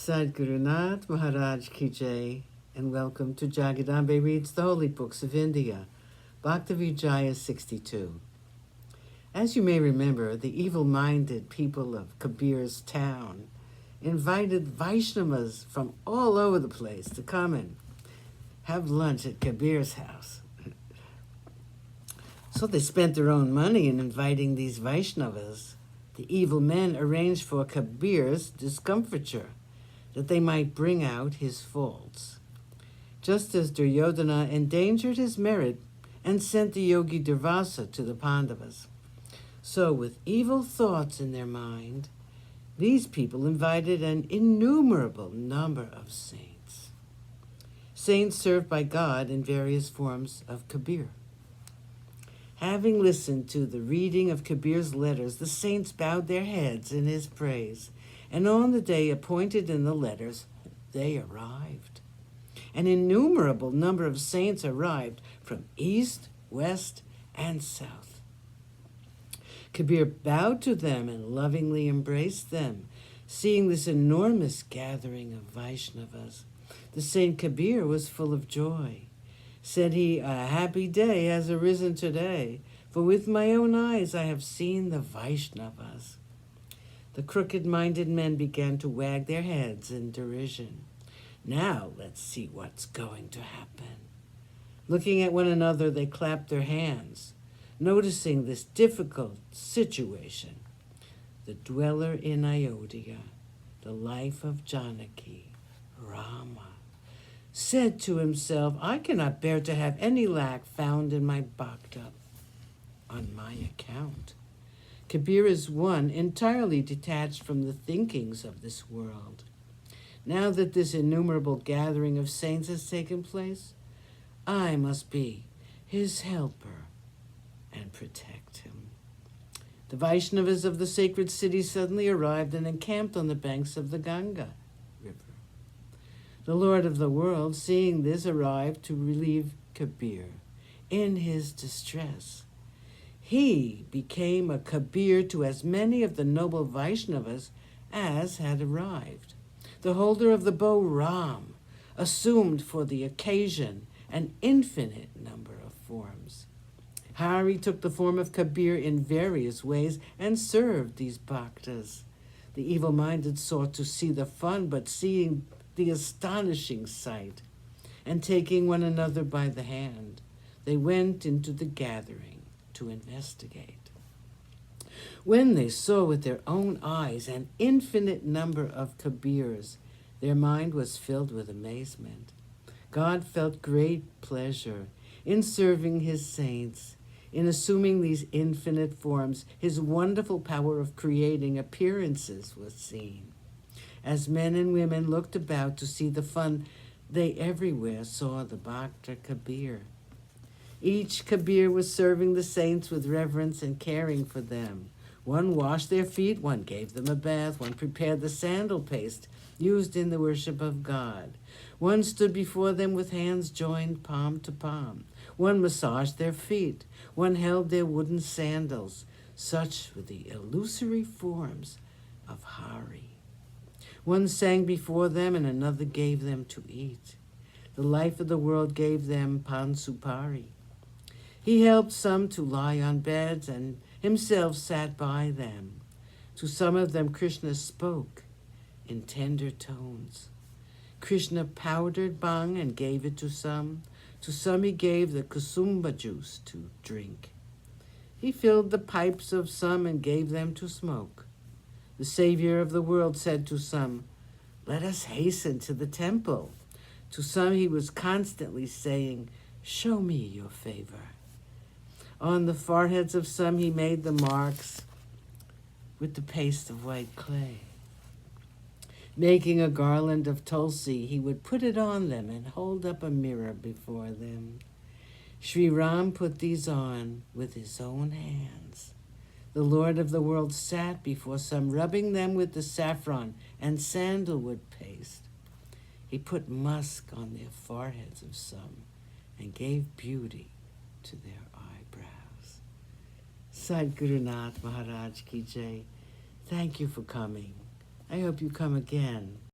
Sadhguru Nath Maharaj Ki Jai, and welcome to Jagadambe Reads the Holy Books of India, Bhaktavijaya62. As you may remember, the evil-minded people of Kabir's town invited Vaishnavas from all over the place to come and have lunch at Kabir's house. So they spent their own money in inviting these Vaishnavas. The evil men arranged for Kabir's discomfiture, that they might bring out his faults. Just as Duryodhana endangered his merit and sent the yogi Durvasa to the Pandavas. So with evil thoughts in their mind, these people invited an innumerable number of saints. Saints served by God in various forms of Kabir. Having listened to the reading of Kabir's letters, the saints bowed their heads in his praise, and on the day appointed in the letters, they arrived. An innumerable number of saints arrived from east, west, and south. Kabir bowed to them and lovingly embraced them. Seeing this enormous gathering of Vaishnavas, the Saint Kabir was full of joy. Said he, "A happy day has arisen today, for with my own eyes I have seen the Vaishnavas." The crooked-minded men began to wag their heads in derision. Now let's see what's going to happen. Looking at one another, they clapped their hands, noticing this difficult situation. The dweller in Ayodhya, the life of Janaki, Rama, said to himself, "I cannot bear to have any lack found in my bhakta on my account." Kabir is one entirely detached from the thinkings of this world. Now that this innumerable gathering of saints has taken place, I must be his helper and protect him. The Vaishnavas of the sacred city suddenly arrived and encamped on the banks of the Ganga river. The Lord of the world, seeing this, arrived to relieve Kabir in his distress. He became a Kabir to as many of the noble Vaishnavas as had arrived. The holder of the bow, Ram, assumed for the occasion an infinite number of forms. Hari took the form of Kabir in various ways and served these bhaktas. The evil-minded sought to see the fun, but seeing the astonishing sight, and taking one another by the hand, they went into the gathering to investigate. When they saw with their own eyes an infinite number of Kabirs, their mind was filled with amazement. God felt great pleasure in serving his saints. In assuming these infinite forms, his wonderful power of creating appearances was seen. As men and women looked about to see the fun, they everywhere saw the Bhakta Kabir. Each Kabir was serving the saints with reverence and caring for them. One washed their feet, one gave them a bath, one prepared the sandal paste used in the worship of God. One stood before them with hands joined palm to palm. One massaged their feet, one held their wooden sandals. Such were the illusory forms of Hari. One sang before them and another gave them to eat. The life of the world gave them pan supari. He helped some to lie on beds and himself sat by them. To some of them Krishna spoke in tender tones. Krishna powdered bhang and gave it to some. To some he gave the kusumba juice to drink. He filled the pipes of some and gave them to smoke. The Savior of the world said to some, "Let us hasten to the temple." To some he was constantly saying, "Show me your favor." On the foreheads of some he made the marks with the paste of white clay. Making a garland of tulsi, he would put it on them and hold up a mirror before them. Sri Ram put these on with his own hands. The Lord of the world sat before some, rubbing them with the saffron and sandalwood paste. He put musk on their foreheads of some and gave beauty to their eyebrows. Sadhguru Nath Maharaj Ki Jai. Thank you for coming. I hope you come again.